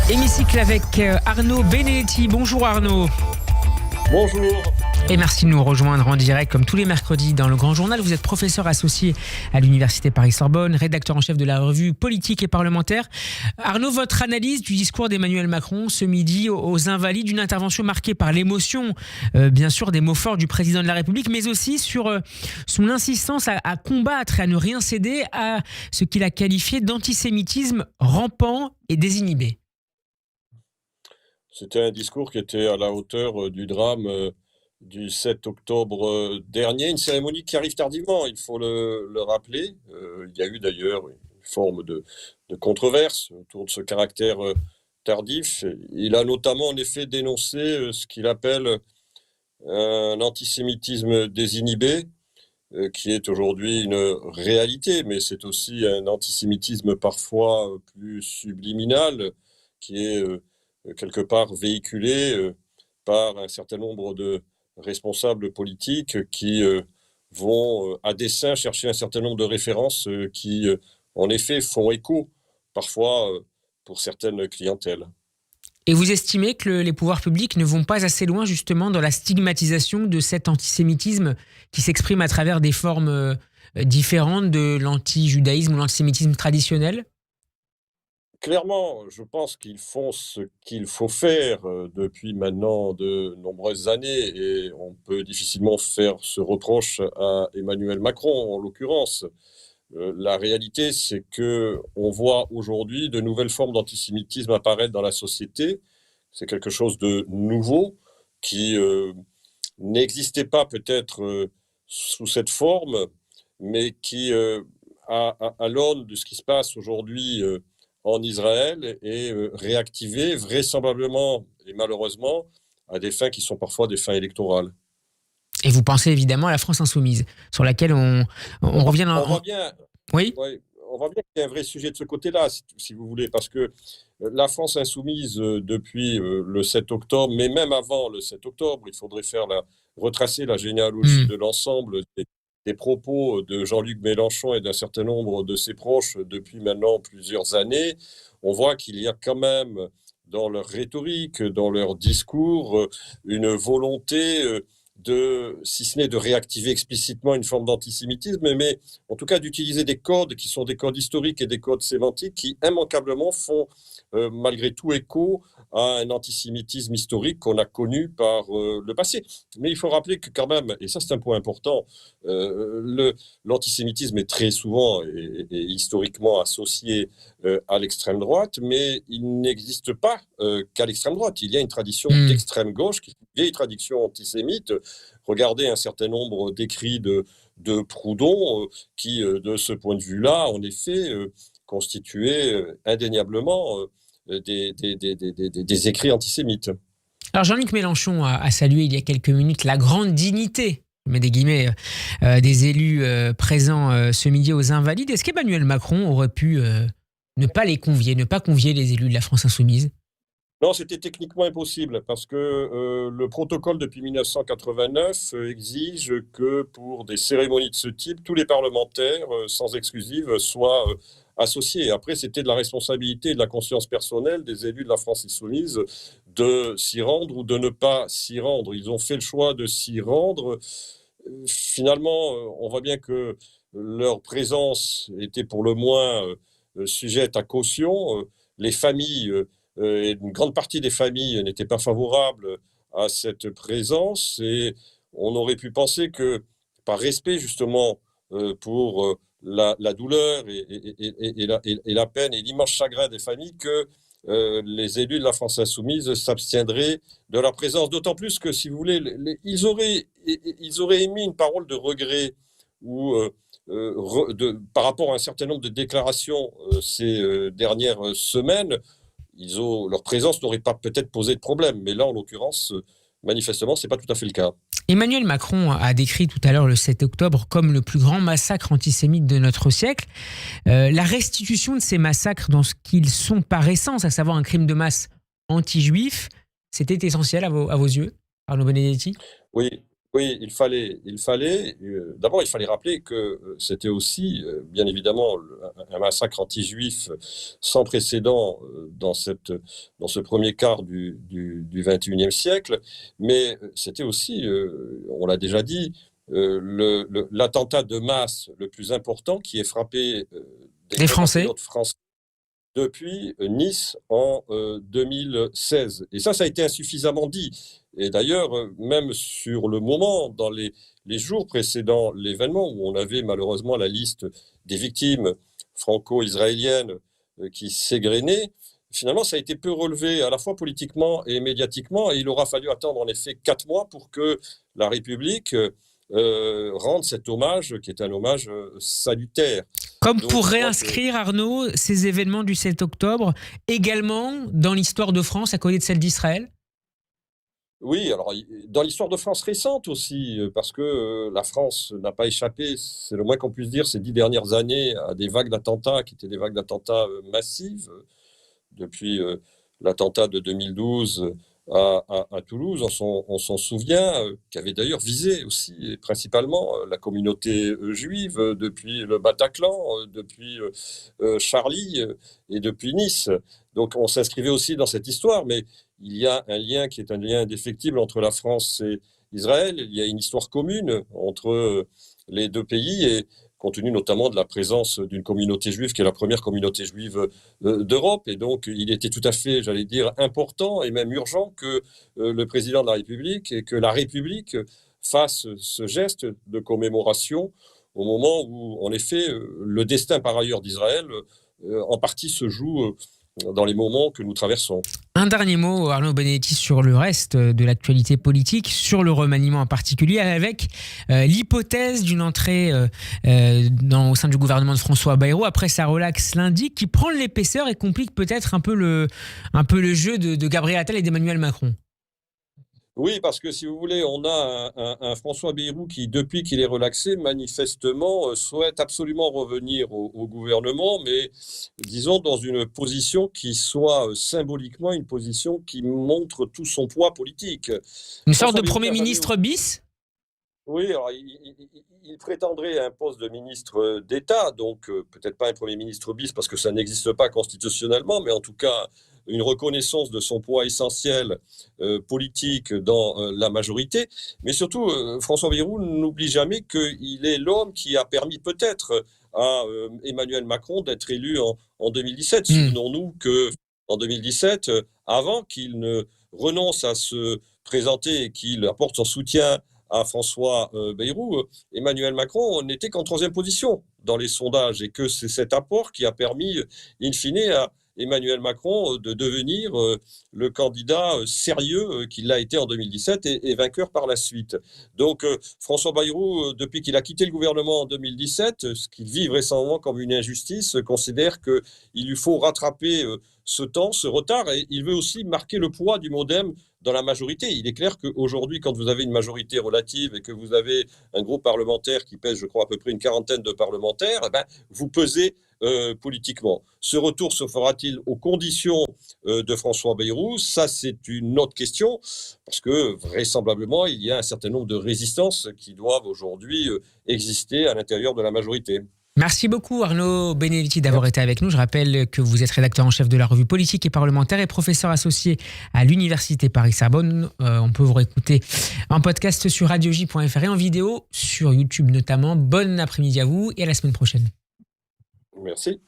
Hémicycle avec Arnaud Benedetti. Bonjour Arnaud. Bonjour. Et merci de nous rejoindre en direct comme tous les mercredis dans le Grand Journal. Vous êtes professeur associé à l'Université Paris-Sorbonne, rédacteur en chef de la revue Politique et Parlementaire. Arnaud, votre analyse du discours d'Emmanuel Macron ce midi aux Invalides, une intervention marquée par l'émotion, bien sûr, des mots forts du président de la République, mais aussi sur son insistance à combattre et à ne rien céder à ce qu'il a qualifié d'antisémitisme rampant et désinhibé. C'était un discours qui était à la hauteur du drame du 7 octobre dernier, une cérémonie qui arrive tardivement, il faut le rappeler. Il y a eu d'ailleurs une forme de controverse autour de ce caractère tardif. Il a notamment en effet dénoncé ce qu'il appelle un antisémitisme désinhibé, qui est aujourd'hui une réalité, mais c'est aussi un antisémitisme parfois plus subliminal, qui est quelque part véhiculé par un certain nombre de responsables politiques qui vont à dessein chercher un certain nombre de références qui, en effet, font écho parfois pour certaines clientèles. Et vous estimez que les pouvoirs publics ne vont pas assez loin justement dans la stigmatisation de cet antisémitisme qui s'exprime à travers des formes différentes de l'anti-judaïsme ou l'antisémitisme traditionnel ? Clairement, je pense qu'ils font ce qu'il faut faire depuis maintenant de nombreuses années et on peut difficilement faire ce reproche à Emmanuel Macron en l'occurrence. La réalité, c'est que on voit aujourd'hui de nouvelles formes d'antisémitisme apparaître dans la société. C'est quelque chose de nouveau qui n'existait pas peut-être sous cette forme, mais qui, à l'aune de ce qui se passe aujourd'hui en Israël, est réactivé vraisemblablement et malheureusement à des fins qui sont parfois des fins électorales. Et vous pensez évidemment à la France insoumise, sur laquelle on revient dans... On voit bien, Oui. ouais, on voit bien qu'il y a un vrai sujet de ce côté-là, si vous voulez, parce que la France insoumise, depuis le 7 octobre, mais même avant le 7 octobre, il faudrait retracer la généalogie de l'ensemble des propos de Jean-Luc Mélenchon et d'un certain nombre de ses proches depuis maintenant plusieurs années. On voit qu'il y a quand même dans leur rhétorique, dans leur discours, une volonté si ce n'est de réactiver explicitement une forme d'antisémitisme, mais en tout cas d'utiliser des codes qui sont des codes historiques et des codes sémantiques qui immanquablement font malgré tout écho à un antisémitisme historique qu'on a connu par le passé. Mais il faut rappeler que quand même, et ça c'est un point important, l'antisémitisme est très souvent et historiquement associé à l'extrême droite, mais il n'existe pas qu'à l'extrême droite. Il y a une tradition d'extrême gauche, qui est une vieille tradition antisémite. Regardez un certain nombre d'écrits de Proudhon qui, de ce point de vue-là, en effet, constituaient indéniablement des écrits antisémites. Alors Jean-Luc Mélenchon a salué il y a quelques minutes la grande dignité, je mets des guillemets, des élus présents ce midi aux Invalides. Est-ce qu'Emmanuel Macron aurait pu ne pas convier les élus de la France insoumise ? Non, c'était techniquement impossible parce que le protocole depuis 1989 exige que pour des cérémonies de ce type, tous les parlementaires, sans exclusive, soient associés. Après, c'était de la responsabilité et de la conscience personnelle des élus de la France insoumise de s'y rendre ou de ne pas s'y rendre. Ils ont fait le choix de s'y rendre. Finalement, on voit bien que leur présence était pour le moins sujette à caution. Les familles... et une grande partie des familles n'étaient pas favorables à cette présence et on aurait pu penser que, par respect justement pour la douleur et la peine et l'immense chagrin des familles, que les élus de la France insoumise s'abstiendraient de leur présence. D'autant plus que, si vous voulez, ils auraient émis une parole de regret ou par rapport à un certain nombre de déclarations ces dernières semaines. Leur présence n'aurait pas peut-être posé de problème, mais là, en l'occurrence, manifestement, ce n'est pas tout à fait le cas. Emmanuel Macron a décrit tout à l'heure le 7 octobre comme le plus grand massacre antisémite de notre siècle. La restitution de ces massacres dans ce qu'ils sont par essence, à savoir un crime de masse anti-juif, c'était essentiel à vos yeux, Arnaud Benedetti ? Oui, Oui, d'abord, il fallait rappeler que c'était aussi, bien évidemment, un massacre anti-juif sans précédent dans ce premier quart du 21e siècle, mais c'était aussi, on l'a déjà dit, l'attentat de masse le plus important qui ait frappé des Les Français. compatriotes français depuis Nice en 2016. Et ça a été insuffisamment dit. Et d'ailleurs, même sur le moment, dans les jours précédant l'événement, où on avait malheureusement la liste des victimes franco-israéliennes qui s'égrenaient, finalement, ça a été peu relevé à la fois politiquement et médiatiquement. Et il aura fallu attendre en effet 4 mois pour que la République rende cet hommage, qui est un hommage salutaire. Comme Donc, pour je crois réinscrire, Arnaud, ces événements du 7 octobre également dans l'histoire de France à côté de celle d'Israël? Oui, alors dans l'histoire de France récente aussi, parce que la France n'a pas échappé, c'est le moins qu'on puisse dire, ces 10 dernières années à des vagues d'attentats qui étaient des vagues d'attentats massives, depuis l'attentat de 2012 à Toulouse, on s'en souvient, qui avait d'ailleurs visé aussi et principalement la communauté juive depuis le Bataclan, depuis Charlie et depuis Nice. Donc on s'inscrivait aussi dans cette histoire, mais il y a un lien qui est un lien indéfectible entre la France et Israël. Il y a une histoire commune entre les deux pays et compte tenu notamment de la présence d'une communauté juive qui est la première communauté juive d'Europe. Et donc, il était tout à fait, j'allais dire, important et même urgent que le président de la République et que la République fasse ce geste de commémoration au moment où, en effet, le destin par ailleurs d'Israël, en partie, se joue dans les moments que nous traversons. Un dernier mot, Arnaud Benedetti, sur le reste de l'actualité politique, sur le remaniement en particulier, avec l'hypothèse d'une entrée au sein du gouvernement de François Bayrou après sa relaxe lundi, qui prend de l'épaisseur et complique peut-être un peu le jeu de Gabriel Attal et d'Emmanuel Macron. Oui, parce que si vous voulez, on a un François Bayrou qui, depuis qu'il est relaxé, manifestement souhaite absolument revenir au gouvernement, mais disons dans une position qui soit symboliquement une position qui montre tout son poids politique. Une sorte François de Bayrou Premier ministre bis? Oui, alors il prétendrait à un poste de ministre d'État, donc peut-être pas un Premier ministre bis parce que ça n'existe pas constitutionnellement, mais en tout cas une reconnaissance de son poids essentiel politique dans la majorité. Mais surtout, François Bayrou n'oublie jamais qu'il est l'homme qui a permis peut-être à Emmanuel Macron d'être élu en 2017. Souvenons-nous qu'en 2017, avant qu'il ne renonce à se présenter et qu'il apporte son soutien à François Bayrou, Emmanuel Macron n'était qu'en 3e position dans les sondages et que c'est cet apport qui a permis, in fine, à Emmanuel Macron de devenir le candidat sérieux qu'il a été en 2017 et vainqueur par la suite. Donc François Bayrou, depuis qu'il a quitté le gouvernement en 2017, ce qu'il vit vraisemblablement comme une injustice, considère qu'il lui faut rattraper ce temps, ce retard, et il veut aussi marquer le poids du MoDem dans la majorité. Il est clair qu'aujourd'hui, quand vous avez une majorité relative et que vous avez un groupe parlementaire qui pèse, je crois, à peu près une quarantaine de parlementaires, eh ben, vous pesez politiquement. Ce retour se fera-t-il aux conditions de François Bayrou? Ça, c'est une autre question, parce que vraisemblablement, il y a un certain nombre de résistances qui doivent aujourd'hui exister à l'intérieur de la majorité. Merci beaucoup Arnaud Benedetti d'avoir été avec nous. Je rappelle que vous êtes rédacteur en chef de la revue politique et parlementaire et professeur associé à l'Université Paris-Sorbonne. On peut vous réécouter en podcast sur radioj.fr et en vidéo sur YouTube notamment. Bon après-midi à vous et à la semaine prochaine. Merci.